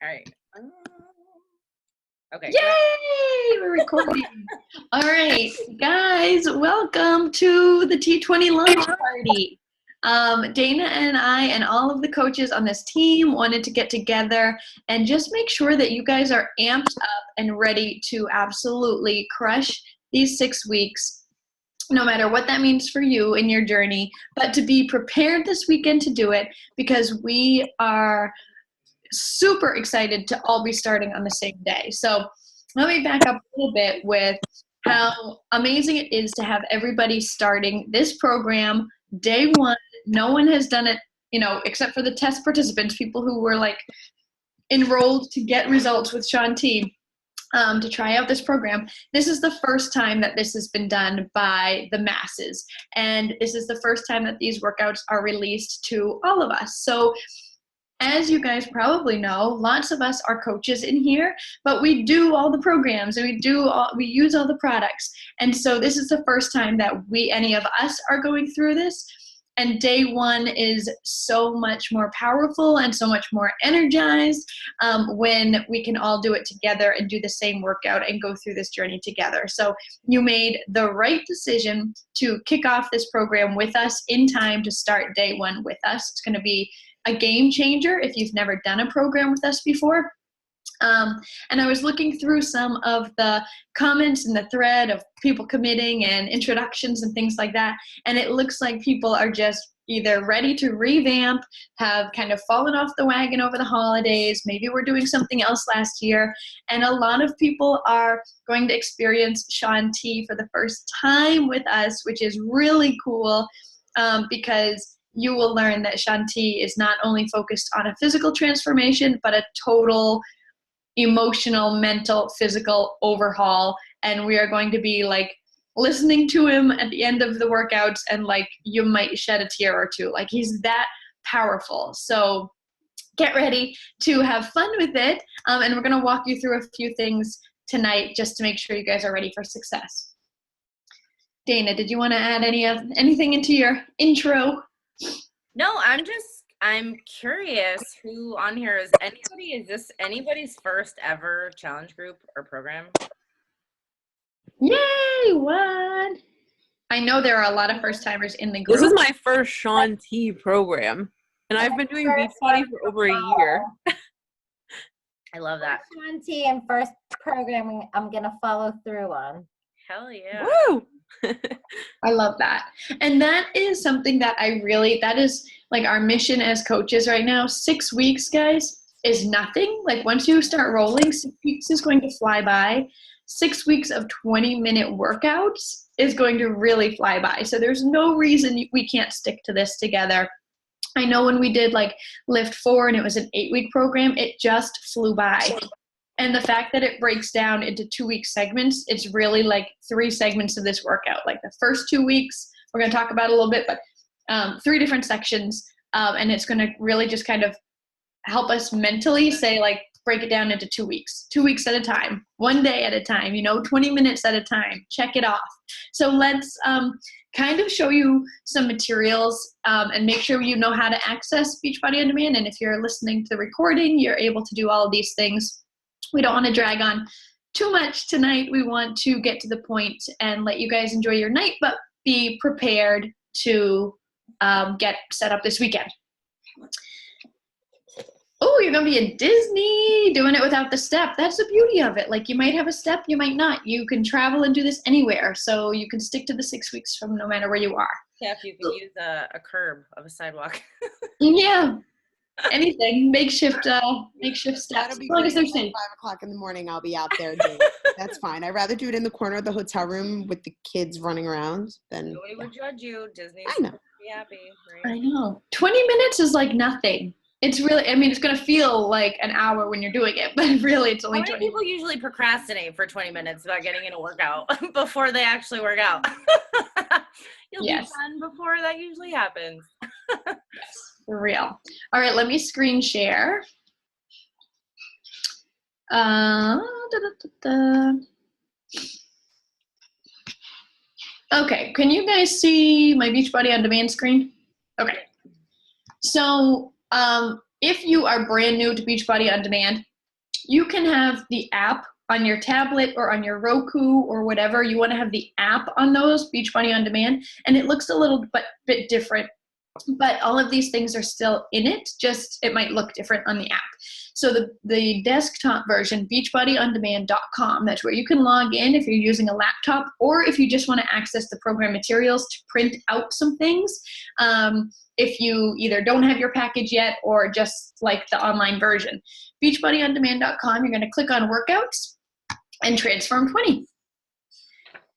All right. Okay. Yay! We're recording. All right, guys, welcome to the T20 lunch party. Dana and I and all of the coaches on this team wanted to get together and just make sure that you guys are amped up and ready to absolutely crush these 6 weeks, no matter what that means for you in your journey, but to be prepared this weekend to do it because we are super excited to all be starting on the same day. So let me back up a little bit with how amazing it is to have everybody starting this program day one. No one has done it, except for the test participants, people who were like enrolled to get results with Shaun T. To try out this program. This is the first time that this has been done by the masses. And this is the first time that these workouts are released to all of us. So as you guys probably know, lots of us are coaches in here, but we do all the programs and we use all the products. And so this is the first time that any of us are going through this. And day one is so much more powerful and so much more energized when we can all do it together and do the same workout and go through this journey together. So you made the right decision to kick off this program with us in time to start day one with us. It's going to be a game changer if you've never done a program with us before. And I was looking through some of the comments in the thread of people committing and introductions and things like that, and it looks like people are just either ready to revamp, have kind of fallen off the wagon over the holidays, maybe we're doing something else last year, and a lot of people are going to experience Shaun T for the first time with us, which is really cool because you will learn that Shaun T is not only focused on a physical transformation, but a total emotional, mental, physical overhaul. And we are going to be like listening to him at the end of the workouts and like you might shed a tear or two. Like he's that powerful. So get ready to have fun with it. And we're going to walk you through a few things tonight just to make sure you guys are ready for success. Dana, did you want to add anything into your intro? No, I'm curious who on here is this anybody's first ever challenge group or program? Yay, what? I know there are a lot of first timers in the group. This is my first Shaun T program, and I've been doing Beachbody for over a year. I love that. Shaun T and first programming I'm going to follow through on. Hell yeah. Woo! I love that. And that is something that that is like our mission as coaches right now. 6 weeks, guys, is nothing. Like once you start rolling, 6 weeks is going to fly by. 6 weeks of 20-minute workouts is going to really fly by. So there's no reason we can't stick to this together. I know when we did like Lift 4 and it was an 8-week program, it just flew by. And the fact that it breaks down into 2-week segments, it's really like 3 segments of this workout. Like the first 2 weeks, we're going to talk about a little bit, but 3 different sections. And it's going to really just kind of help us mentally say like, break it down into 2 weeks, 2 weeks at a time, 1 day at a time, 20 minutes at a time, check it off. So let's kind of show you some materials and make sure you know how to access Beachbody On Demand. And if you're listening to the recording, you're able to do all of these things. We don't want to drag on too much tonight. We want to get to the point and let you guys enjoy your night, but be prepared to get set up this weekend. Oh, you're going to be at Disney doing it without the step. That's the beauty of it. Like you might have a step, you might not. You can travel and do this anywhere. So you can stick to the 6 weeks from no matter where you are. Yeah, if you can use a curb of a sidewalk. Yeah. Anything, makeshift steps. That'll be As long as they're great. safe. 5 o'clock in the morning, I'll be out there doing it. That's fine. I'd rather do it in the corner of the hotel room with the kids running around than. Nobody would judge you. Disney's I know. Be happy, right? I know. 20 minutes is like nothing. It's really, it's going to feel like an hour when you're doing it, but really it's only 20 minutes. People usually procrastinate for 20 minutes about getting in a workout before they actually work out. You'll be done before that usually happens. Yes, for real. All right, let me screen share. Okay, can you guys see my Beachbody On Demand screen? Okay. So if you are brand new to Beachbody On Demand, You can have the app on your tablet or on your Roku or whatever. You want to have the app on those, Beachbody On Demand, and it looks a little bit different. But all of these things are still in it, just it might look different on the app. So the desktop version, beachbodyondemand.com, that's where you can log in if you're using a laptop or if you just want to access the program materials to print out some things. If you either don't have your package yet or just like the online version. Beachbodyondemand.com, you're going to click on workouts and transform 20.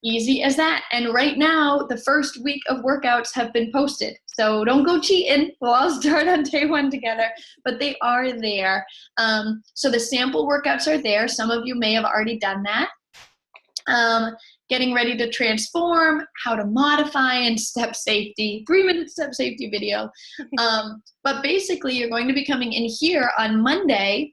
Easy as that. And right now, the first week of workouts have been posted. So don't go cheating. We'll all start on day 1 together, but they are there. So the sample workouts are there. Some of you may have already done that. Getting ready to transform, how to modify, and step safety, 3-minute step safety video. But basically, you're going to be coming in here on Monday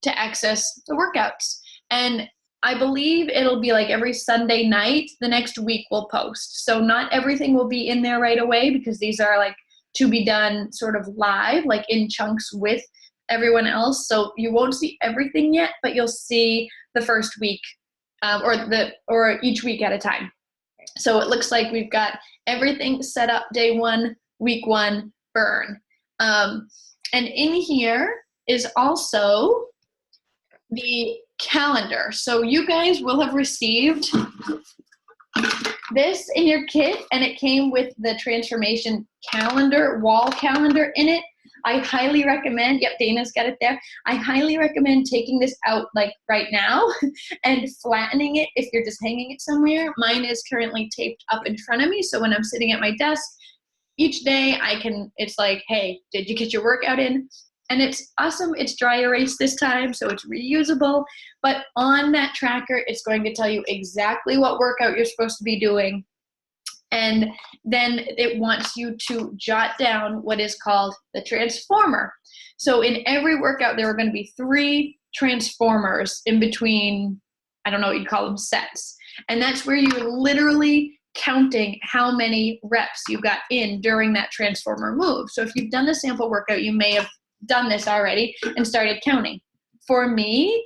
to access the workouts. And I believe it'll be like every Sunday night. The next week we'll post. So not everything will be in there right away because these are like to be done sort of live, like in chunks with everyone else. So you won't see everything yet, but you'll see the first week or each week at a time. So it looks like we've got everything set up day 1, week 1, burn. And in here is also the calendar. So you guys will have received this in your kit, and it came with the transformation calendar, wall calendar in it. I highly recommend, yep, Dana's got it there. I highly recommend taking this out like right now and flattening it if you're just hanging it somewhere. Mine is currently taped up in front of me, so when I'm sitting at my desk, each day it's like, hey, did you get your workout in? And it's awesome. It's dry erase this time, so it's reusable. But on that tracker, it's going to tell you exactly what workout you're supposed to be doing. And then it wants you to jot down what is called the transformer. So in every workout, there are going to be 3 transformers in between, I don't know what you'd call them, sets. And that's where you're literally counting how many reps you got in during that transformer move. So if you've done the sample workout, you may have done this already and started counting. For me,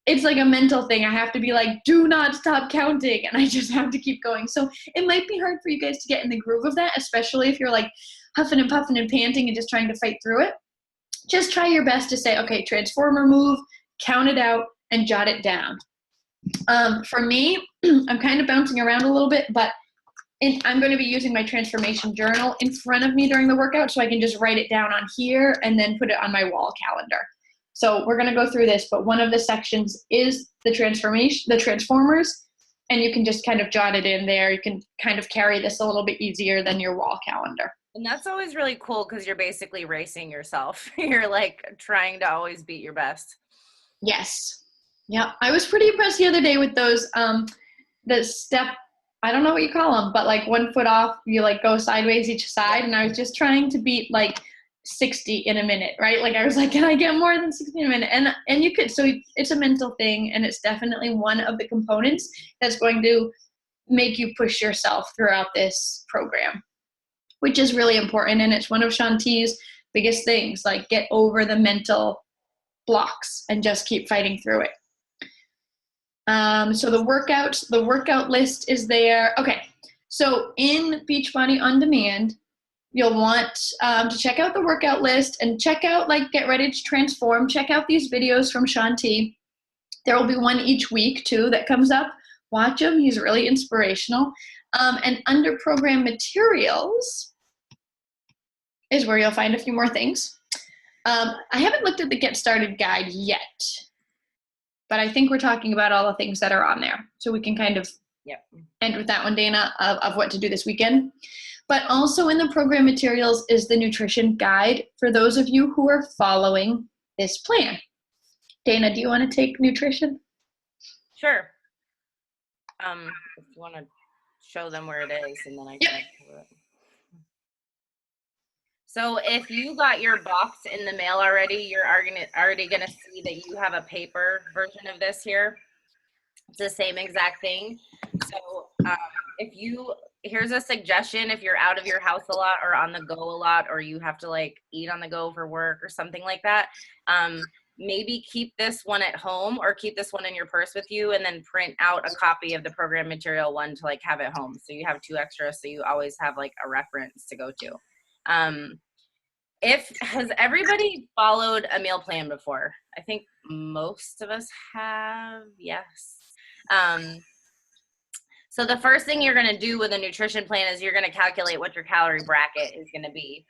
it's like a mental thing. I have to be like, do not stop counting, and I just have to keep going. So it might be hard for you guys to get in the groove of that, especially if you're like huffing and puffing and panting and just trying to fight through it. Just try your best to say, okay, transformer move, count it out, and jot it down. For me, I'm kind of bouncing around a little bit, but I'm going to be using my transformation journal in front of me during the workout, so I can just write it down on here and then put it on my wall calendar. So we're going to go through this, but one of the sections is the transformers, and you can just kind of jot it in there. You can kind of carry this a little bit easier than your wall calendar. And that's always really cool because you're basically racing yourself. You're like trying to always beat your best. Yes. Yeah. I was pretty impressed the other day with those, the step, I don't know what you call them, but like 1 foot off, you like go sideways each side. And I was just trying to beat like 60 in a minute, right? Like I was like, can I get more than 60 in a minute? And you could. So it's a mental thing, and it's definitely one of the components that's going to make you push yourself throughout this program, which is really important. And it's one of Shanti's biggest things, like get over the mental blocks and just keep fighting through it. So the workout list is there. Okay. So in Beachbody On Demand, you'll want to check out the workout list and check out, like, Get Ready to Transform. Check out these videos from Shanti. There will be one each week, too, that comes up. Watch him. He's really inspirational. And under Program Materials is where you'll find a few more things. I haven't looked at the Get Started guide yet, but I think we're talking about all the things that are on there. So we can kind of end with that one, Dana, of what to do this weekend. But also in the program materials is the nutrition guide for those of you who are following this plan. Dana, do you want to take nutrition? Sure. If you want to show them where it is, and then I can cover it. So if you got your box in the mail already, you're already gonna see that you have a paper version of this here. It's the same exact thing. So here's a suggestion: if you're out of your house a lot or on the go a lot, or you have to like eat on the go for work or something like that, maybe keep this one at home or keep this one in your purse with you, and then print out a copy of the program material one to like have at home. So you have 2 extras, so you always have like a reference to go to. Has everybody followed a meal plan before? I think most of us have, yes. So the first thing you're gonna do with a nutrition plan is you're gonna calculate what your calorie bracket is gonna be,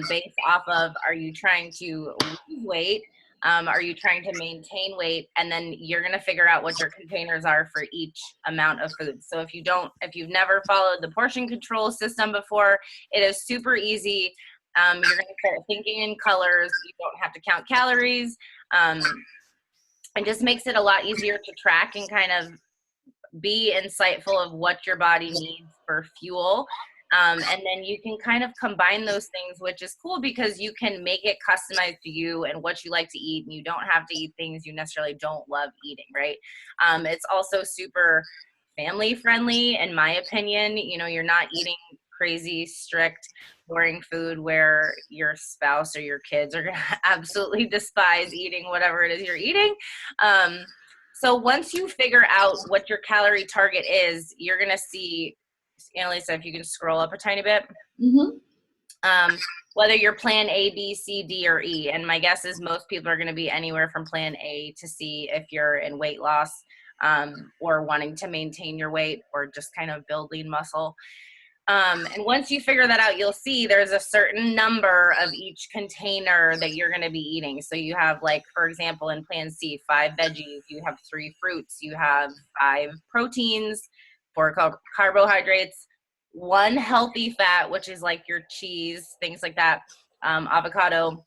based off of, are you trying to lose weight? Are you trying to maintain weight? And then you're gonna figure out what your containers are for each amount of food. So if you've never followed the portion control system before, it is super easy. You're gonna start thinking in colors. You don't have to count calories. It just makes it a lot easier to track and kind of be insightful of what your body needs for fuel. And then you can kind of combine those things, which is cool because you can make it customized to you and what you like to eat, and you don't have to eat things you necessarily don't love eating, right? It's also super family friendly, in my opinion. You know, you're not eating crazy, strict, boring food where your spouse or your kids are going to absolutely despise eating whatever it is you're eating. So once you figure out what your calorie target is, you're going to see, Annalisa, if you can scroll up a tiny bit, whether you're plan A, B, C, D, or E. And my guess is most people are going to be anywhere from plan A to C if you're in weight loss, or wanting to maintain your weight, or just kind of build lean muscle. And once you figure that out, you'll see there's a certain number of each container that you're going to be eating. So you have, like, for example, in plan C, 5 veggies, you have 3 fruits, you have 5 proteins, 4 carbohydrates, 1 healthy fat, which is like your cheese, things like that, avocado,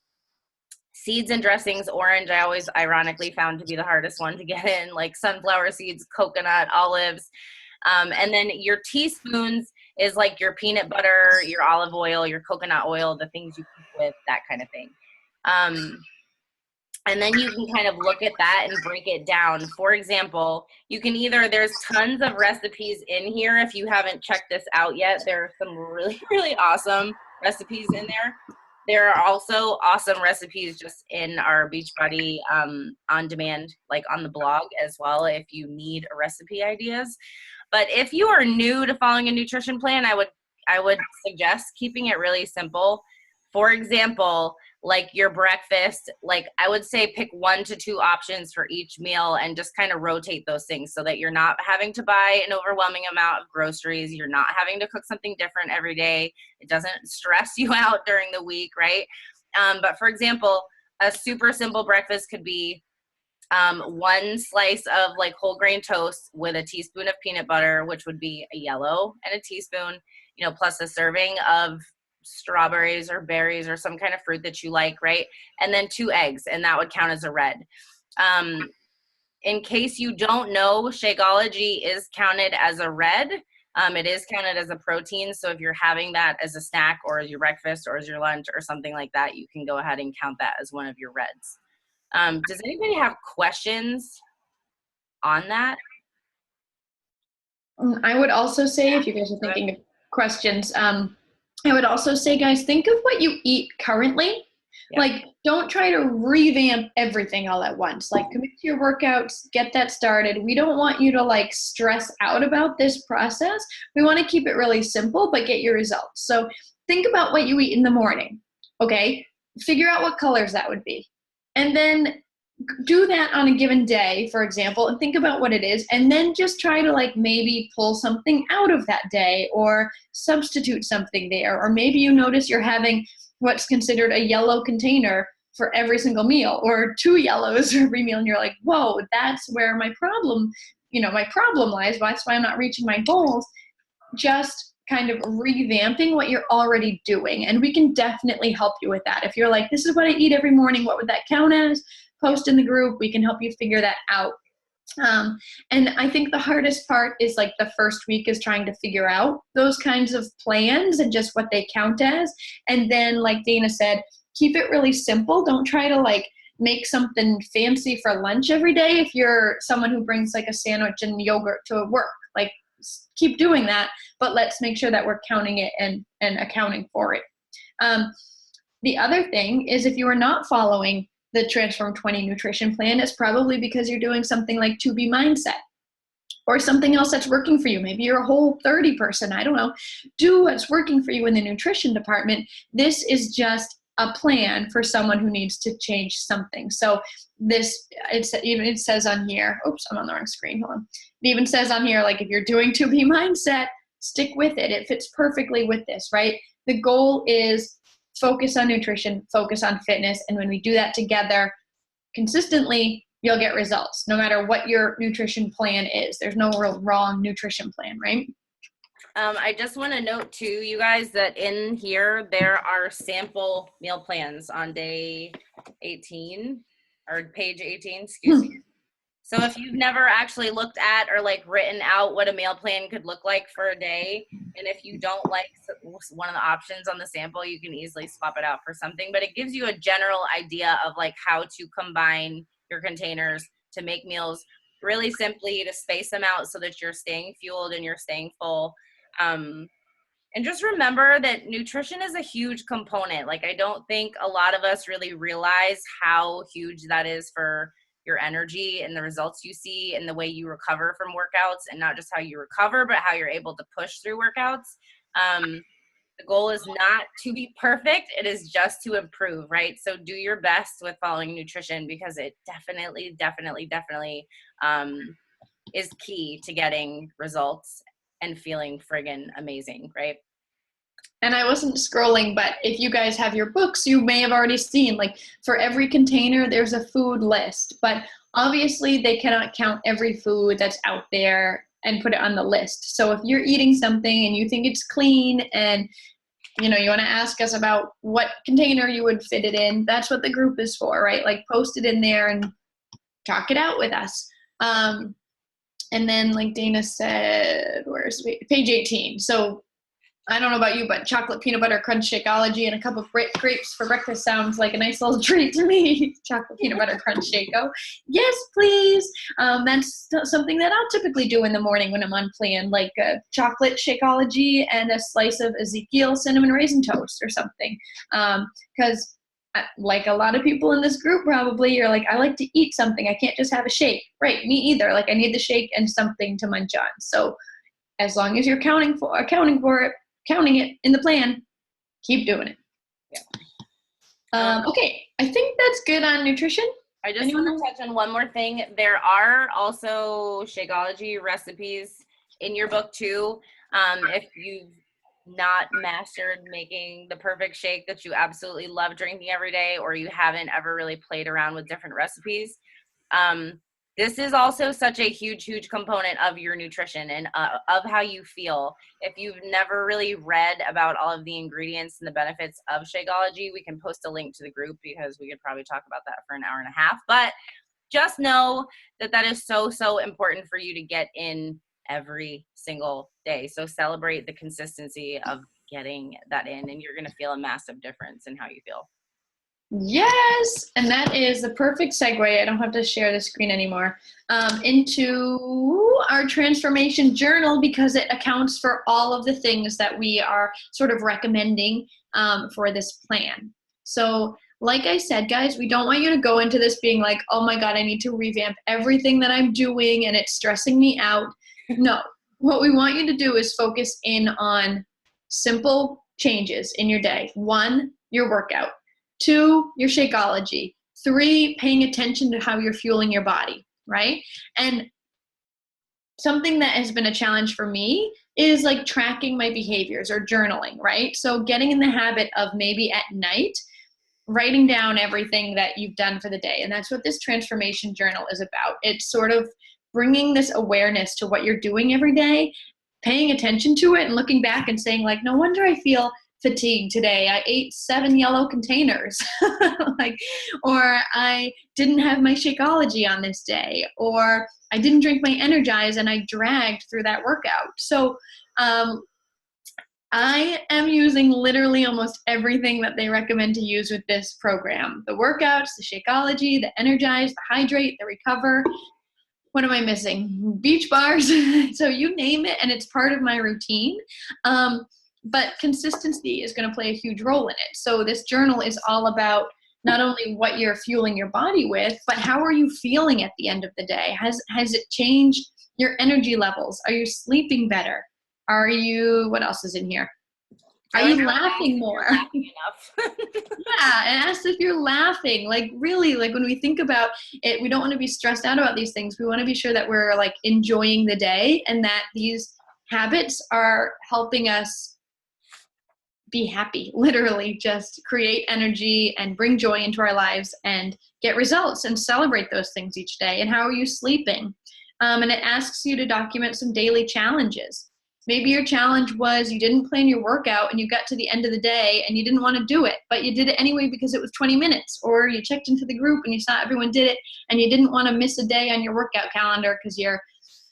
seeds and dressings. Orange, I always ironically found to be the hardest one to get in, like sunflower seeds, coconut, olives. And then your teaspoons is like your peanut butter, your olive oil, your coconut oil, the things you cook with, that kind of thing. And then you can kind of look at that and break it down. For example, you can there's tons of recipes in here. If you haven't checked this out yet, there are some really, really awesome recipes in there. There are also awesome recipes just in our Beachbody on demand, like on the blog as well, if you need recipe ideas. But if you are new to following a nutrition plan, I would suggest keeping it really simple. For example, like your breakfast, like I would say pick 1 to 2 options for each meal and just kind of rotate those things so that you're not having to buy an overwhelming amount of groceries. You're not having to cook something different every day. It doesn't stress you out during the week, right? But for example, a super simple breakfast could be 1 slice of like whole grain toast with a teaspoon of peanut butter, which would be a yellow, and a teaspoon, plus a serving of strawberries or berries or some kind of fruit that you like, right? And then 2 eggs, and that would count as a red. In case you don't know, Shakeology is counted as a red. It is counted as a protein. So if you're having that as a snack or as your breakfast or as your lunch or something like that, you can go ahead and count that as one of your reds. Does anybody have questions on that? I would also say, if you guys are thinking of questions, I would also say, guys, think of what you eat currently. Yeah. Like, don't try to revamp everything all at once. Like, commit to your workouts, get that started. We don't want you to, like, stress out about this process. We want to keep it really simple, but get your results. So think about what you eat in the morning, okay? Figure out what colors that would be. And then do that on a given day, for example, and think about what it is, and then just try to like maybe pull something out of that day or substitute something there. Or maybe you notice you're having what's considered a yellow container for every single meal, or 2 yellows for every meal, and you're like, whoa, that's where my problem lies. That's why I'm not reaching my goals. Just kind of revamping what you're already doing. And we can definitely help you with that. If you're like, this is what I eat every morning, what would that count as? Post in the group. We can help you figure that out. And I think the hardest part is like the first week is trying to figure out those kinds of plans and just what they count as. And then, like Dana said, keep it really simple. Don't try to like make something fancy for lunch every day if you're someone who brings like a sandwich and yogurt to work. Like, keep doing that, but let's make sure that we're counting it and accounting for it. The other thing is, if you are not following the Transform 20 nutrition plan, it's probably because you're doing something like 2B mindset or something else that's working for you. Maybe you're a whole 30 person. I don't know. Do what's working for you in the nutrition department. This is just a plan for someone who needs to change something. So it says on here, oops, I'm on the wrong screen. Hold on. It even says on here, like if you're doing 2B mindset, stick with it. It fits perfectly with this, right? The goal is focus on nutrition, focus on fitness. And when we do that together consistently, you'll get results no matter what your nutrition plan is. There's no real wrong nutrition plan, right? I just want to note too, you guys, that in here there are sample meal plans on day 18 or page 18, excuse me. So if you've never actually looked at or like written out what a meal plan could look like for a day, and if you don't like one of the options on the sample, you can easily swap it out for something. But it gives you a general idea of like how to combine your containers to make meals really simply, to space them out so that you're staying fueled and you're staying full. And just remember that nutrition is a huge component. Like, I don't think a lot of us really realize how huge that is for your energy and the results you see and the way you recover from workouts, and not just how you recover, but how you're able to push through workouts. The goal is not to be perfect. It is just to improve, right? So do your best with following nutrition, because it definitely is key to getting results and feeling friggin' amazing, right? And I wasn't scrolling, but if you guys have your books, you may have already seen, like, for every container, there's a food list. But obviously, they cannot count every food that's out there and put it on the list. So if you're eating something and you think it's clean and, you know, you want to ask us about what container you would fit it in, that's what the group is for, right? Like, post it in there and talk it out with us. And then, like Dana said, where's page 18? So I don't know about you, but chocolate peanut butter crunch Shakeology and a cup of grapes for breakfast sounds like a nice little treat to me. Chocolate peanut butter crunch Shake-O. Yes, please. That's something that I'll typically do in the morning when I'm on plan, like a chocolate Shakeology and a slice of Ezekiel cinnamon raisin toast or something. Because like a lot of people in this group probably, you're like, I like to eat something. I can't just have a shake. Right, me either. Like, I need the shake and something to munch on. So as long as you're counting it in the plan, keep doing it. Yeah. Okay, I think that's good on nutrition. I just want to touch on one more thing. There are also Shakeology recipes in your book too. If you've not mastered making the perfect shake that you absolutely love drinking every day, or you haven't ever really played around with different recipes, this is also such a huge component of your nutrition and of how you feel. If you've never really read about all of the ingredients and the benefits of Shakeology, we can post a link to the group, because we could probably talk about that for an hour and a half. But just know that that is so important for you to get in every single day. So celebrate the consistency of getting that in, and you're going to feel a massive difference in how you feel. Yes, and that is the perfect segue. I don't have to share the screen anymore. Into our transformation journal, because it accounts for all of the things that we are sort of recommending for this plan. So like I said, guys, we don't want you to go into this being like, oh my God, I need to revamp everything that I'm doing and it's stressing me out. No, what we want you to do is focus in on simple changes in your day. 1, your workout. 2, your Shakeology. 3, paying attention to how you're fueling your body, right? And something that has been a challenge for me is like tracking my behaviors or journaling, right? So getting in the habit of maybe at night, writing down everything that you've done for the day. And that's what this transformation journal is about. It's sort of bringing this awareness to what you're doing every day, paying attention to it and looking back and saying like, no wonder I feel fatigued today. I ate 7 yellow containers, or I didn't have my Shakeology on this day, or I didn't drink my Energize and I dragged through that workout. So I am using literally almost everything that they recommend to use with this program. The workouts, the Shakeology, the Energize, the Hydrate, the Recover. What am I missing? Beach bars. So you name it, and it's part of my routine. But consistency is going to play a huge role in it. So this journal is all about not only what you're fueling your body with, but how are you feeling at the end of the day? Has it changed your energy levels? Are you sleeping better? Are you, what else is in here? Are you laughing more? Laughing enough. Yeah, and ask if you're laughing. Like really, like when we think about it, we don't want to be stressed out about these things. We want to be sure that we're like enjoying the day and that these habits are helping us be happy, literally just create energy and bring joy into our lives and get results and celebrate those things each day. And how are you sleeping? And it asks you to document some daily challenges. Maybe your challenge was you didn't plan your workout and you got to the end of the day and you didn't want to do it, but you did it anyway because it was 20 minutes, or you checked into the group and you saw everyone did it and you didn't want to miss a day on your workout calendar because you're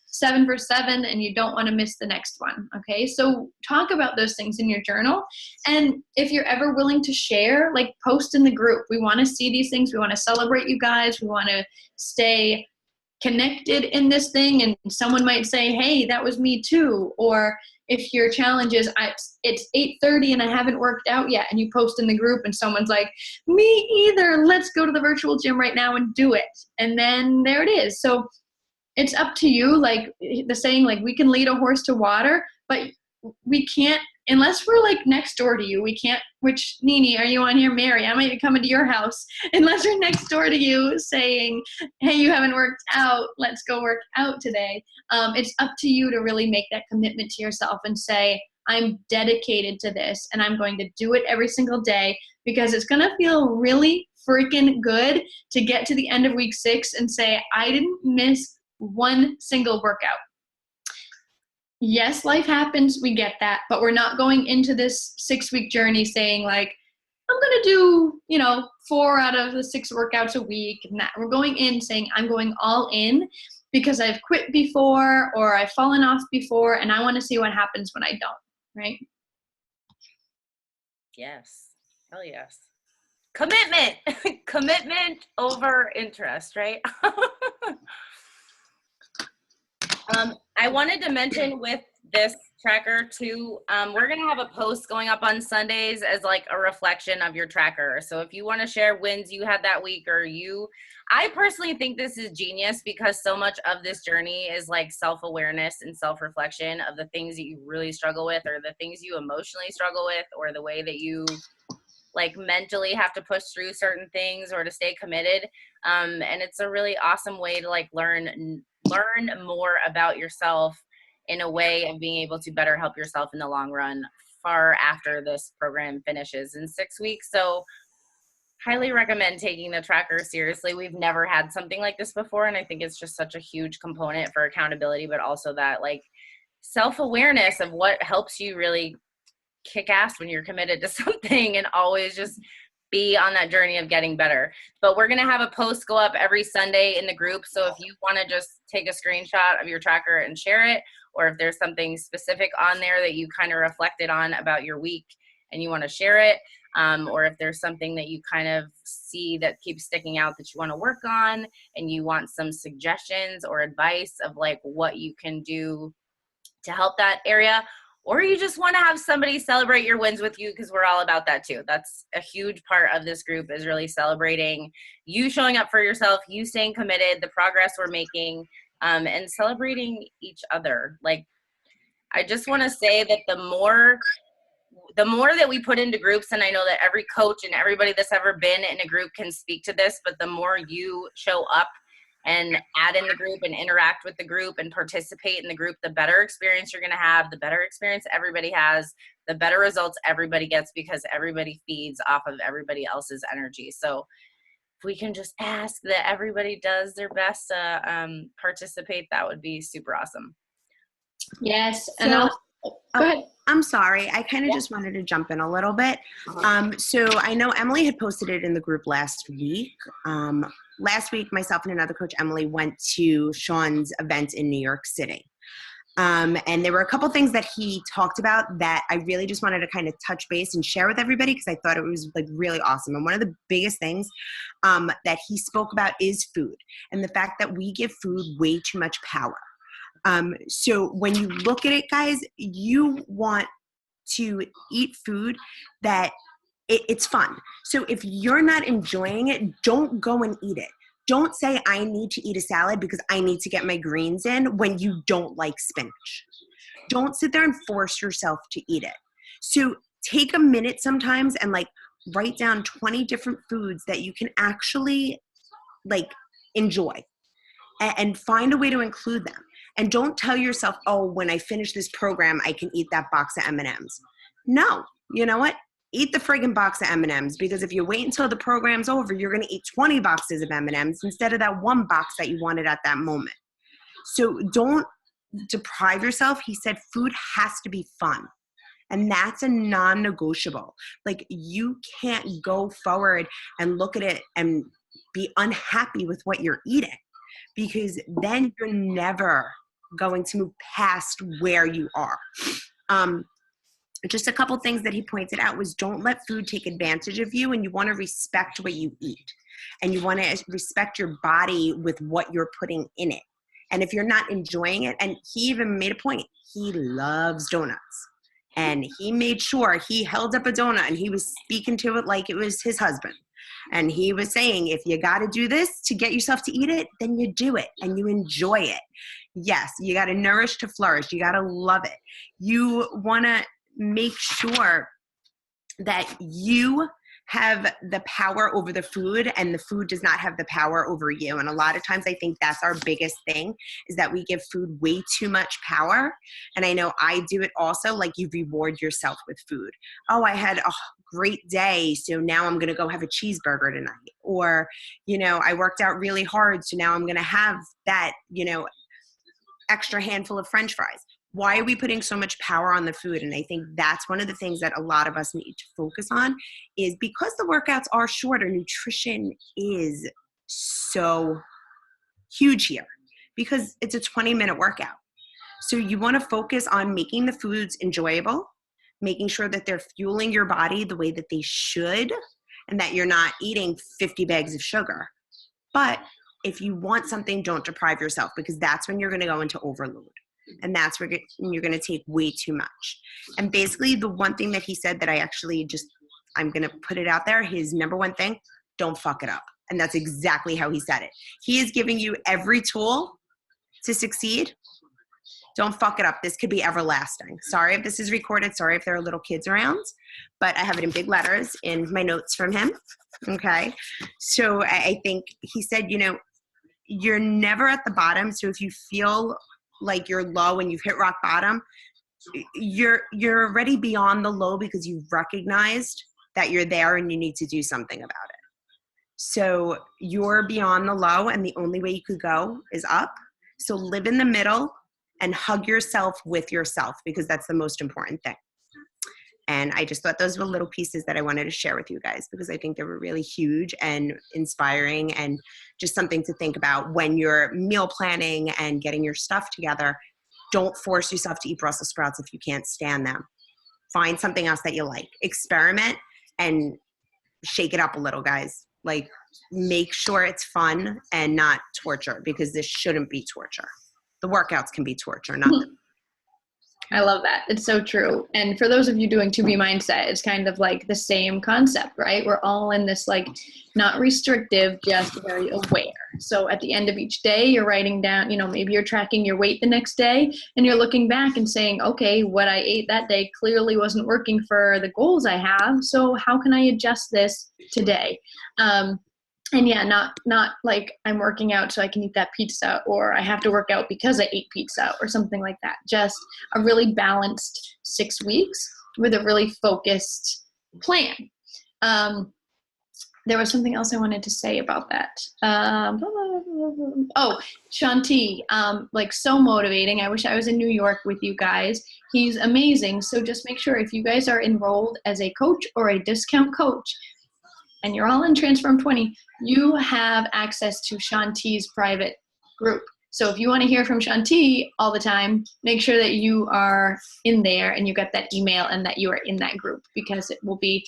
7 for 7 and you don't want to miss the next one. Okay, so talk about those things in your journal. And if you're ever willing to share, like post in the group. We want to see these things. We want to celebrate you guys. We want to stay connected in this thing, and someone might say, hey, that was me too. Or if your challenge is it's 8:30 and I haven't worked out yet, and you post in the group and someone's like, me either, let's go to the virtual gym right now and do it. And then there it is. So it's up to you. Like the saying, like we can lead a horse to water, but we can't, unless we're like next door to you, we can't, which Nini, are you on here? Mary, I might be coming to your house. Unless we're next door to you saying, hey, you haven't worked out, let's go work out today. It's up to you to really make that commitment to yourself and say, I'm dedicated to this and I'm going to do it every single day, because it's going to feel really freaking good to get to the end of week 6 and say, I didn't miss one single workout. Yes, life happens, we get that, but we're not going into this 6-week journey saying like, I'm going to do, 4 out of the 6 workouts a week. And that we're going in saying, I'm going all in because I've quit before or I've fallen off before and I want to see what happens when I don't, right? Yes. Hell yes. Commitment. Commitment over interest, right? I wanted to mention with this tracker too, we're going to have a post going up on Sundays as like a reflection of your tracker. So if you want to share wins you had that week, or I personally think this is genius because so much of this journey is like self-awareness and self-reflection of the things that you really struggle with, or the things you emotionally struggle with, or the way that you like mentally have to push through certain things or to stay committed. And it's a really awesome way to like learn more about yourself in a way of being able to better help yourself in the long run, far after this program finishes in 6 weeks. So highly recommend taking the tracker seriously. We've never had something like this before, and I think it's just such a huge component for accountability, but also that like self-awareness of what helps you really kick ass when you're committed to something and always just be on that journey of getting better. But we're going to have a post go up every Sunday in the group. So if you want to just take a screenshot of your tracker and share it, or if there's something specific on there that you kind of reflected on about your week and you want to share it, or if there's something that you kind of see that keeps sticking out that you want to work on and you want some suggestions or advice of like what you can do to help that area, or you just want to have somebody celebrate your wins with you, because we're all about that too. That's a huge part of this group, is really celebrating you showing up for yourself, you staying committed, the progress we're making, and celebrating each other. Like, I just want to say that the more that we put into groups, and I know that every coach and everybody that's ever been in a group can speak to this, but the more you show up and add in the group and interact with the group and participate in the group, the better experience you're going to have, the better experience everybody has, the better results everybody gets, because everybody feeds off of everybody else's energy. So if we can just ask that everybody does their best to participate, that would be super awesome. Yes. So- And go ahead. I'm sorry. I kind of just wanted to jump in a little bit. So I know Emily had posted it in the group last week. Last week, myself and another coach, Emily, went to Sean's event in New York City. And there were a couple things that he talked about that I really just wanted to kind of touch base and share with everybody, because I thought it was like really awesome. And one of the biggest things that he spoke about is food, and the fact that we give food way too much power. So when you look at it, guys, you want to eat food that it's fun. So if you're not enjoying it, don't go and eat it. Don't say, I need to eat a salad because I need to get my greens in when you don't like spinach. Don't sit there and force yourself to eat it. So take a minute sometimes and like write down 20 different foods that you can actually like enjoy and find a way to include them. And don't tell yourself, oh, when I finish this program, I can eat that box of M&Ms. No, you know what? Eat the friggin' box of M&Ms, because if you wait until the program's over, you're going to eat 20 boxes of M&Ms instead of that one box that you wanted at that moment. So don't deprive yourself. He said food has to be fun. And that's a non-negotiable. Like, you can't go forward and look at it and be unhappy with what you're eating, because then you're never going to move past where you are. Just a couple things that he pointed out was, don't let food take advantage of you, and you want to respect what you eat, and you want to respect your body with what you're putting in it. And if you're not enjoying it, and he even made a point, he loves donuts, and he made sure he held up a donut and he was speaking to it like it was his husband. And he was saying, if you got to do this to get yourself to eat it, then you do it and you enjoy it. Yes, you got to nourish to flourish. You got to love it. You want to make sure that you have the power over the food and the food does not have the power over you. And a lot of times I think that's our biggest thing, is that we give food way too much power. And I know I do it also, like you reward yourself with food. Oh, I had a great day, so now I'm going to go have a cheeseburger tonight. Or, you know, I worked out really hard, so now I'm going to have that, you know, extra handful of French fries. Why are we putting so much power on the food? And I think that's one of the things that a lot of us need to focus on, is because the workouts are shorter, nutrition is so huge here because it's a 20-minute workout. So you want to focus on making the foods enjoyable, making sure that they're fueling your body the way that they should, and that you're not eating 50 bags of sugar. But if you want something, don't deprive yourself, because that's when you're going to go into overload. And that's where you're going to take way too much. And basically the one thing that he said that I'm going to put it out there, his number one thing, don't fuck it up. And that's exactly how he said it. He is giving you every tool to succeed. Don't fuck it up. This could be everlasting. Sorry if this is recorded. Sorry if there are little kids around, but I have it in big letters in my notes from him. Okay. So I think he said, you know, you're never at the bottom. So if you feel like you're low and you've hit rock bottom, you're already beyond the low, because you've recognized that you're there and you need to do something about it. So you're beyond the low, and the only way you could go is up. So live in the middle and hug yourself with yourself, because that's the most important thing. And I just thought those were little pieces that I wanted to share with you guys, because I think they were really huge and inspiring, and just something to think about when you're meal planning and getting your stuff together. Don't force yourself to eat Brussels sprouts if you can't stand them. Find something else that you like. Experiment and shake it up a little, guys. Like, make sure it's fun and not torture, because this shouldn't be torture. The workouts can be torture, not the I love that. It's so true. And for those of you doing 2B Mindset, it's kind of like the same concept, right? We're all in this, like, not restrictive, just very aware. So at the end of each day, you're writing down, you know, maybe you're tracking your weight the next day, and you're looking back and saying, okay, what I ate that day clearly wasn't working for the goals I have. So how can I adjust this today? And yeah, not like I'm working out so I can eat that pizza, or I have to work out because I ate pizza or something like that. Just a really balanced 6 weeks with a really focused plan. There was something else I wanted to say about that. Oh, Shanti, like, so motivating. I wish I was in New York with you guys. He's amazing. So just make sure, if you guys are enrolled as a coach or a discount coach, and you're all in Transform 20, you have access to Shanti's private group. So if you want to hear from Shanti all the time, make sure that you are in there and you get that email and that you are in that group, because it will be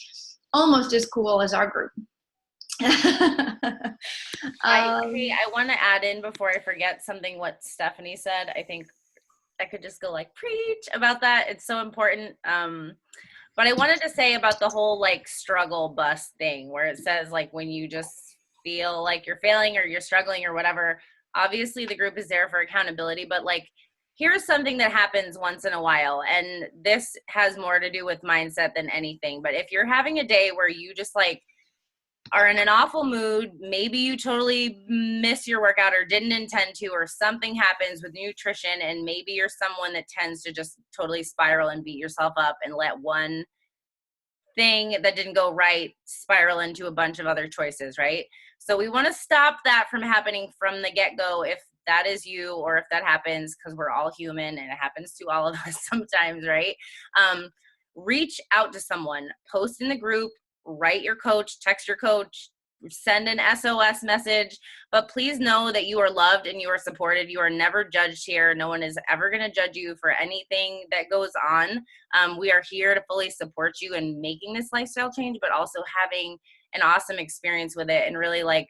almost as cool as our group. I want to add in, before I forget, something what Stephanie said. I think I could just go like preach about that. It's so important. But I wanted to say about the whole like struggle bus thing where it says like when you just feel like you're failing or you're struggling or whatever, obviously the group is there for accountability, but like here's something that happens once in a while, and this has more to do with mindset than anything. But if you're having a day where you just like are in an awful mood, maybe you totally miss your workout or didn't intend to, or something happens with nutrition, and maybe you're someone that tends to just totally spiral and beat yourself up and let one thing that didn't go right spiral into a bunch of other choices, right? So we want to stop that from happening from the get-go if that is you, or if that happens, because we're all human and it happens to all of us sometimes, right? Reach out to someone, post in the group, write your coach, text your coach, send an SOS message, but please know that you are loved and you are supported. You are never judged here. No one is ever going to judge you for anything that goes on. We are here to fully support you in making this lifestyle change, but also having an awesome experience with it and really like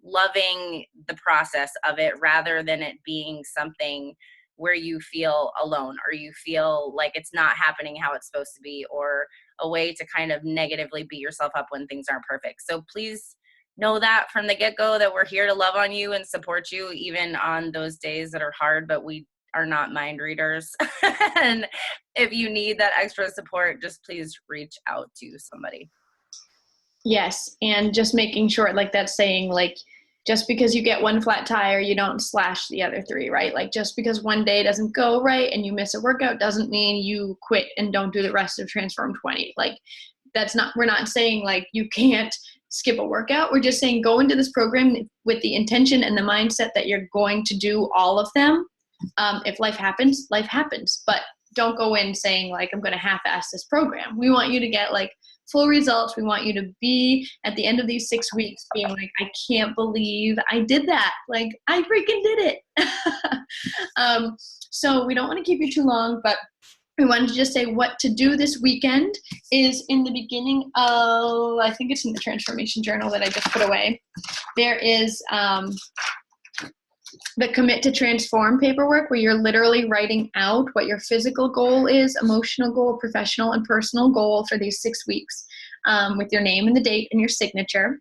loving the process of it rather than it being something where you feel alone or you feel like it's not happening how it's supposed to be, or a way to kind of negatively beat yourself up when things aren't perfect. So please know that from the get-go that we're here to love on you and support you even on those days that are hard, but we are not mind readers. And if you need that extra support, just please reach out to somebody. Yes, and just making sure, like that saying, like, just because you get one flat tire, you don't slash the other three, right? Like, just because one day doesn't go right and you miss a workout doesn't mean you quit and don't do the rest of Transform 20. Like, that's not, we're not saying, like, you can't skip a workout. We're just saying go into this program with the intention and the mindset that you're going to do all of them. If life happens, but don't go in saying, like, I'm going to half-ass this program. We want you to get, like, full results. We want you to be at the end of these 6 weeks being like, I can't believe I did that. Like, I freaking did it. So we don't want to keep you too long, but we wanted to just say what to do this weekend is in the beginning of, I think it's in the Transformation Journal that I just put away. There is the Commit to Transform paperwork, where you're literally writing out what your physical goal is, emotional goal, professional, and personal goal for these 6 weeks, with your name and the date and your signature.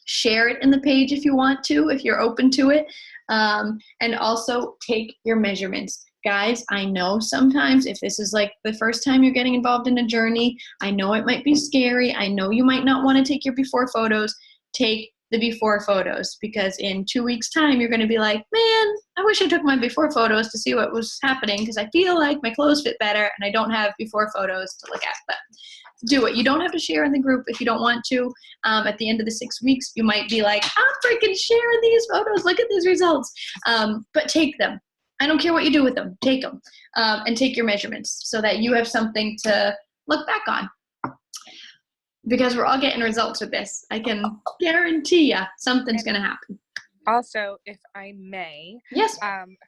Share it in the page if you want to, if you're open to it, and also take your measurements. Guys, I know sometimes if this is like the first time you're getting involved in a journey, I know it might be scary. I know you might not want to take your before photos. Take the before photos, because in 2 weeks time you're going to be like, man, I wish I took my before photos to see what was happening, because I feel like my clothes fit better and I don't have before photos to look at. But do it. You don't have to share in the group if you don't want to. At the end of the 6 weeks you might be like, I'm freaking sharing these photos, look at these results. But take them. I don't care what you do with them, take them, and take your measurements so that you have something to look back on. Because we're all getting results with this. I can guarantee you something's going to happen. Also, if I may, Yes.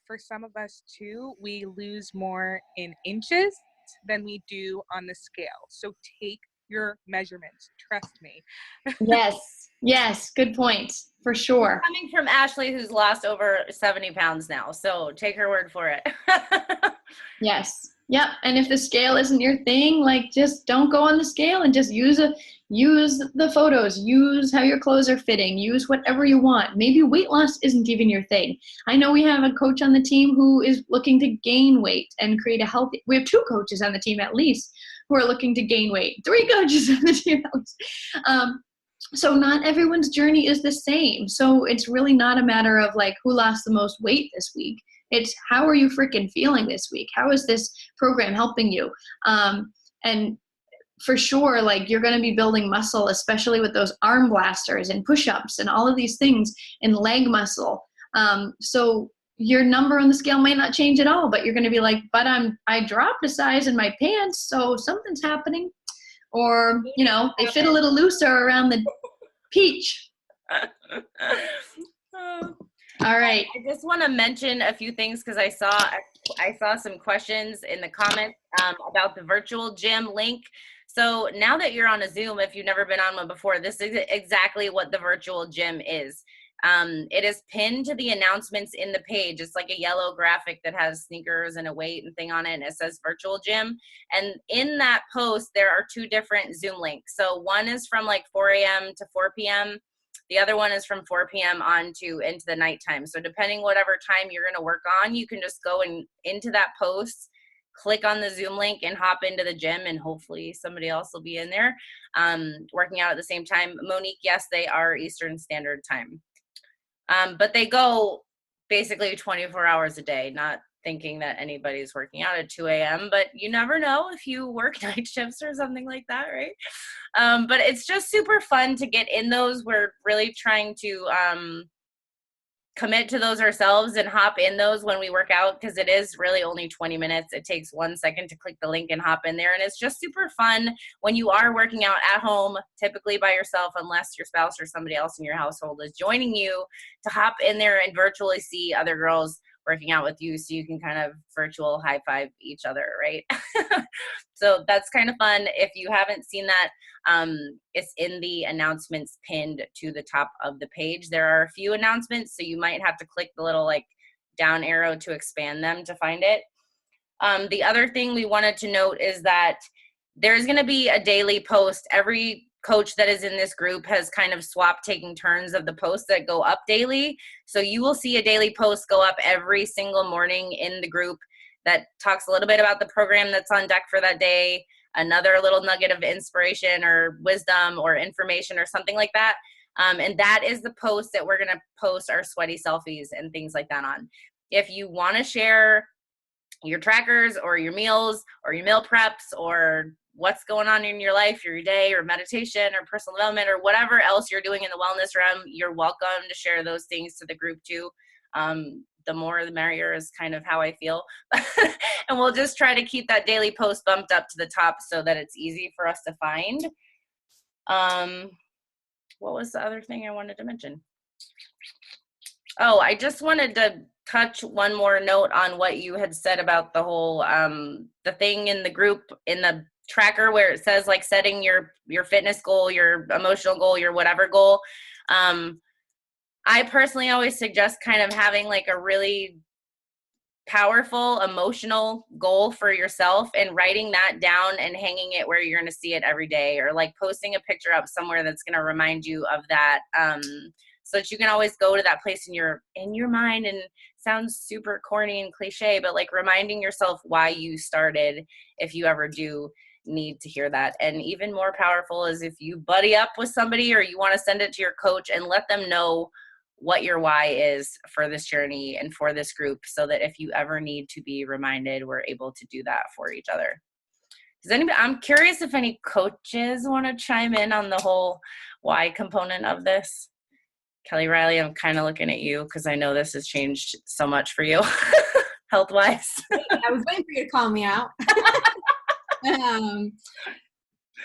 for some of us too, we lose more in inches than we do on the scale. So take your measurements. Trust me. Yes. Good point. For sure. Coming from Ashley, who's lost over 70 pounds now. So take her word for it. Yes. Yep. And if the scale isn't your thing, like, just don't go on the scale and just use the photos, use how your clothes are fitting, use whatever you want. Maybe weight loss isn't even your thing. I know we have a coach on the team who is looking to gain weight and create a healthy, we have 2 coaches on the team at least who are looking to gain weight, 3 coaches on the team at least. So not everyone's journey is the same. So it's really not a matter of like who lost the most weight this week. It's how are you freaking feeling this week? How is this program helping you? And for sure, like, you're going to be building muscle, especially with those arm blasters and push-ups and all of these things, and leg muscle. So your number on the scale might not change at all, but you're going to be like, but I dropped a size in my pants, so something's happening. Or, you know, they fit a little looser around the peach. All right. I just want to mention a few things because I saw some questions in the comments about the virtual gym link. So now that you're on a Zoom, if you've never been on one before, this is exactly what the virtual gym is. It is pinned to the announcements in the page. It's like a yellow graphic that has sneakers and a weight and thing on it, and it says virtual gym. And in that post, there are 2 different Zoom links. So one is from like 4 a.m. to 4 p.m. The other one is from 4 p.m. on to into the nighttime. So depending whatever time you're going to work on, you can just go into that post, click on the Zoom link, and hop into the gym, and hopefully somebody else will be in there working out at the same time. Monique, yes, they are Eastern Standard Time. But they go basically 24 hours a day, not thinking that anybody's working out at 2 a.m., but you never know if you work night shifts or something like that, right? But it's just super fun to get in those. We're really trying to commit to those ourselves and hop in those when we work out, because it is really only 20 minutes. It takes 1 second to click the link and hop in there. And it's just super fun when you are working out at home, typically by yourself, unless your spouse or somebody else in your household is joining you, to hop in there and virtually see other girls working out with you, so you can kind of virtual high five each other, right? So that's kind of fun. If you haven't seen that, it's in the announcements pinned to the top of the page. There are a few announcements, so you might have to click the little like down arrow to expand them to find it. The other thing we wanted to note is that there's going to be a daily post. Every coach that is in this group has kind of swapped taking turns of the posts that go up daily. So you will see a daily post go up every single morning in the group that talks a little bit about the program that's on deck for that day, another little nugget of inspiration or wisdom or information or something like that. And that is the post that we're going to post our sweaty selfies and things like that on. If you want to share your trackers or your meals or your meal preps or what's going on in your life, your day, or meditation or personal development or whatever else you're doing in the wellness realm, you're welcome to share those things to the group too. The more the merrier is kind of how I feel. And we'll just try to keep that daily post bumped up to the top so that it's easy for us to find. What was the other thing I wanted to mention? Oh, I just wanted to touch one more note on what you had said about the whole, the thing in the group, in the tracker where it says like setting your fitness goal, your emotional goal, your whatever goal. I personally always suggest kind of having like a really powerful emotional goal for yourself and writing that down and hanging it where you're going to see it every day, or like posting a picture up somewhere that's going to remind you of that, so that you can always go to that place in your mind. And it sounds super corny and cliche, but like reminding yourself why you started, if you ever do need to hear that. And even more powerful is if you buddy up with somebody or you want to send it to your coach and let them know what your why is for this journey and for this group, so that if you ever need to be reminded, we're able to do that for each other. Does anybody, I'm curious if any coaches want to chime in on the whole why component of this. Kelly Riley, I'm kind of looking at you because I know this has changed so much for you health-wise. I was waiting for you to call me out.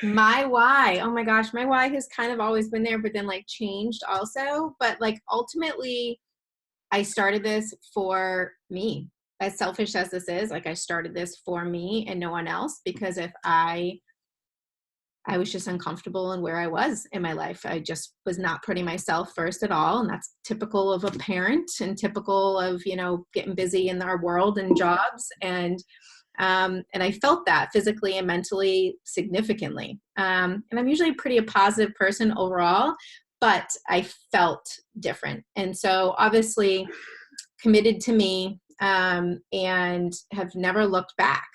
My why, oh my gosh, my why has kind of always been there, but then like changed also. But like ultimately, I started this for me. As selfish as this is, like I started this for me and no one else, because if I was just uncomfortable in where I was in my life. I just was not putting myself first at all. And that's typical of a parent and typical of, you know, getting busy in our world and jobs. And I felt that physically and mentally significantly. And I'm usually pretty a positive person overall, but I felt different. And so obviously committed to me, and have never looked back,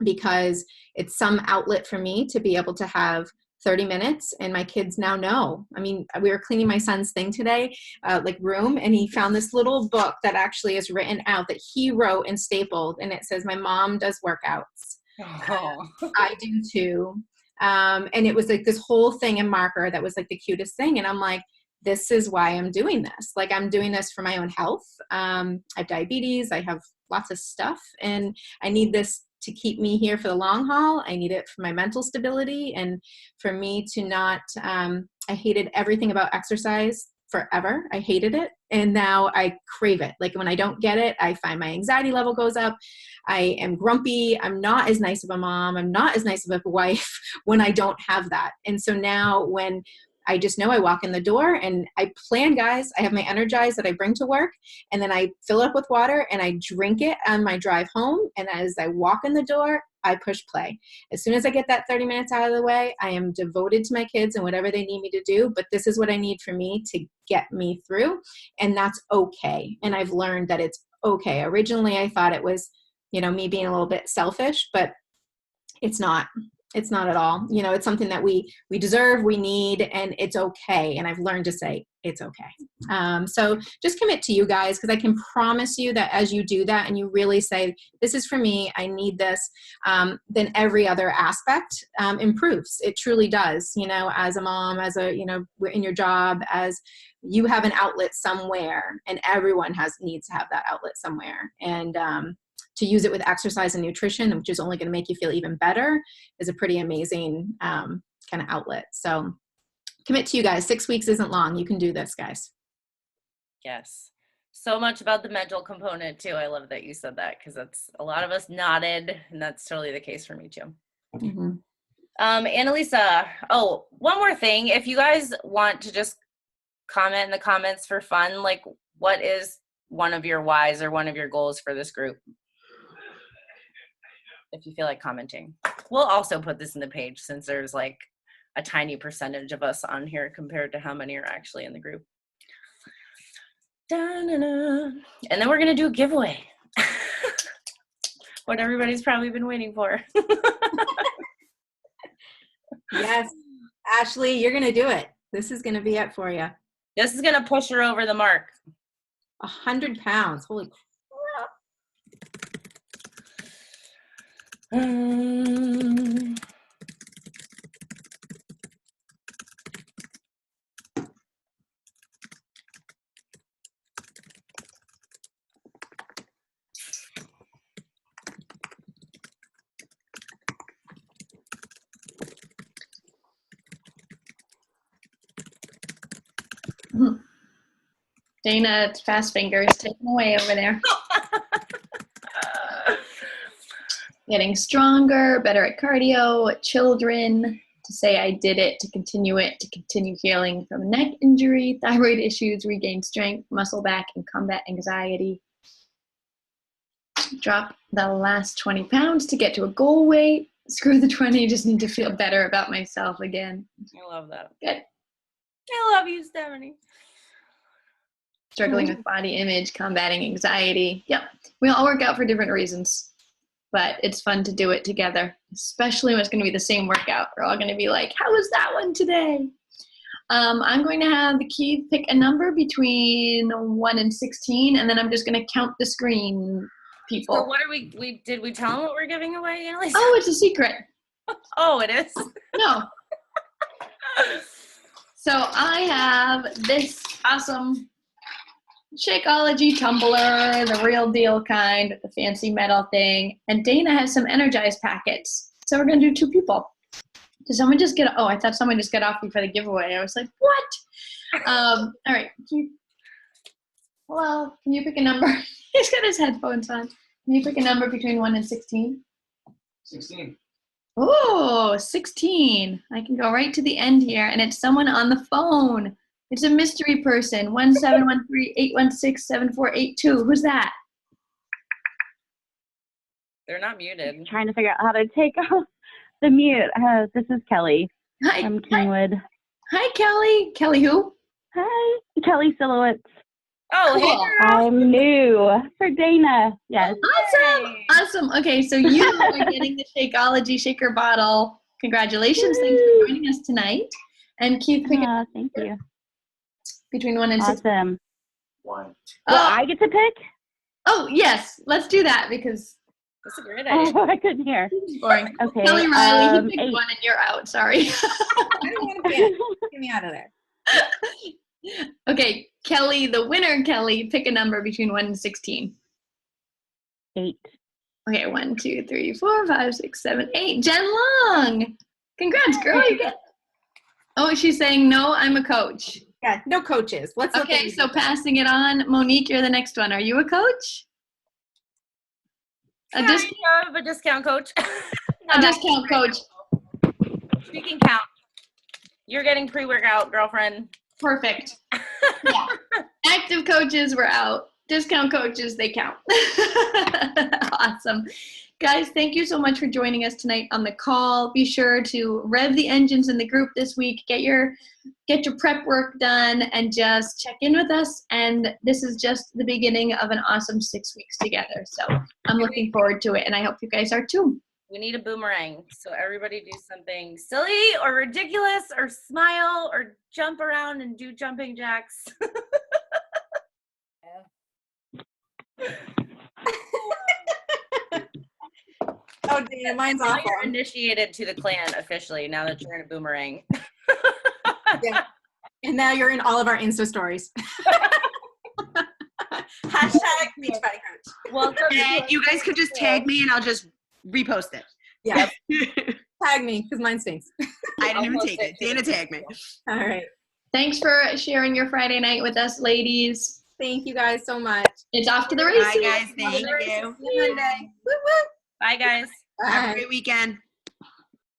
because it's some outlet for me to be able to have 30 minutes. And my kids now know. I mean, we were cleaning my son's thing today, room, and he found this little book that actually is written out that he wrote and stapled. And it says, "My mom does workouts." Oh. I do too. And it was like this whole thing in marker that was like the cutest thing. And I'm like, this is why I'm doing this. Like, I'm doing this for my own health. I have diabetes. I have lots of stuff, and I need this to keep me here for the long haul. I need it for my mental stability and for me to not, I hated everything about exercise forever. I hated it. And now I crave it. Like when I don't get it, I find my anxiety level goes up. I am grumpy. I'm not as nice of a mom. I'm not as nice of a wife when I don't have that. And so now when I just know I walk in the door and I plan, guys. I have my Energize that I bring to work, and then I fill it up with water and I drink it on my drive home. And as I walk in the door, I push play. As soon as I get that 30 minutes out of the way, I am devoted to my kids and whatever they need me to do. But this is what I need for me to get me through. And that's okay. And I've learned that it's okay. Originally, I thought it was, me being a little bit selfish, but it's not. It's not at all. It's something that we deserve, we need, and it's okay. And I've learned to say it's okay. So just commit to you guys, because I can promise you that as you do that and you really say, this is for me, I need this, then every other aspect improves. It truly does. As a mom, as in your job, as you have an outlet somewhere, and everyone needs to have that outlet somewhere. And to use it with exercise and nutrition, which is only going to make you feel even better, is a pretty amazing kind of outlet. So commit to you guys. 6 weeks isn't long. You can do this, guys. Yes. So much about the mental component too. I love that you said that, because that's a lot of us nodded, and that's totally the case for me too. Mm-hmm. Annalisa, one more thing. If you guys want to just comment in the comments for fun, like, what is one of your whys or one of your goals for this group? If you feel like commenting. We'll also put this in the page, since there's like a tiny percentage of us on here compared to how many are actually in the group. Da-na-na. And then we're going to do a giveaway. What everybody's probably been waiting for. Yes. Ashley, you're going to do it. This is going to be it for you. This is going to push her over the mark. 100 pounds. Holy crap. Dana, it's fast fingers taken away over there. Getting stronger, better at cardio, children, to say I did it, to continue healing from neck injury, thyroid issues, regain strength, muscle back, and combat anxiety. Drop the last 20 pounds to get to a goal weight. Screw the 20, just need to feel better about myself again. I love that. Good. I love you, Stephanie. Struggling with body image, combating anxiety. Yep. We all work out for different reasons, but it's fun to do it together, especially when it's going to be the same workout. We're all going to be like, how was that one today? I'm going to have the Keith pick a number between 1 and 16, and then I'm just going to count the screen people. So what are did we tell them what we're giving away, Annalise? Oh, it's a secret. Oh, it is? No. So I have this awesome Shakeology tumbler, the real deal kind, the fancy metal thing. And Dana has some Energize packets. So we're going to do 2 people. Did someone just get, I thought someone just got off me for the giveaway. I was like, what? All right. Hello, can you pick a number? He's got his headphones on. Can you pick a number between 1 and 16? 16. Oh, 16. I can go right to the end here, and it's someone on the phone. It's a mystery person. 1713-816-7482. Who's that? They're not muted. Trying to figure out how to take off the mute. This is Kelly Hi. from Kingwood. Hi, Kelly. Kelly who? Hi, Kelly Silhouettes. Oh, hey, Cool. girl. I'm new for Dana. Yes. Awesome. Awesome. Okay, so you are getting the Shakeology shaker bottle. Congratulations. Thanks for joining us tonight. And Keith, pick it Thank you. between 1 and 16. Awesome. 1. Well, I get to pick? Oh, yes. Let's do that because That's a great idea. Oh, I couldn't hear. it's boring. Okay. Kelly Riley, he picked 8. 1 and you're out. Sorry. I don't want to get me out of there. Okay, Kelly, the winner, Kelly, pick a number between 1 and 16. 8. Okay, 1, 2, 3, 4, 5, 6, 7, 8. Jen Long. Congrats, girl. You get. Oh, she's saying no. I'm a coach. Yeah, no coaches. Let's look Okay, at so passing it on, Monique, you're the next one. Are you a coach? A, Yeah, dis- I have a discount coach. a discount coach. She can count. You're getting pre-workout, girlfriend. Perfect. Yeah. Active coaches, we're out. Discount coaches, they count. Awesome. Guys, thank you so much for joining us tonight on the call. Be sure to rev the engines in the group this week. Get your prep work done and just check in with us. And this is just the beginning of an awesome 6 weeks together. So I'm looking forward to it, and I hope you guys are too. We need a boomerang. So everybody do something silly or ridiculous or smile or jump around and do jumping jacks. Oh, damn, mine's Now awful. you're initiated to the clan officially now that you're in a boomerang. Yeah. And now you're in all of our Insta stories. Hashtag Beachbody Coach. Welcome. And you guys could just tag me and I'll just repost it. Yeah. Tag me, because mine stinks. I didn't even I'll take post it. Dana tagged me. All right. Thanks for sharing your Friday night with us, ladies. Thank you guys so much. It's off to the races. Bye, guys. Thank you. See you Monday. Woo, woo. Bye, guys. Have a Bye. great weekend.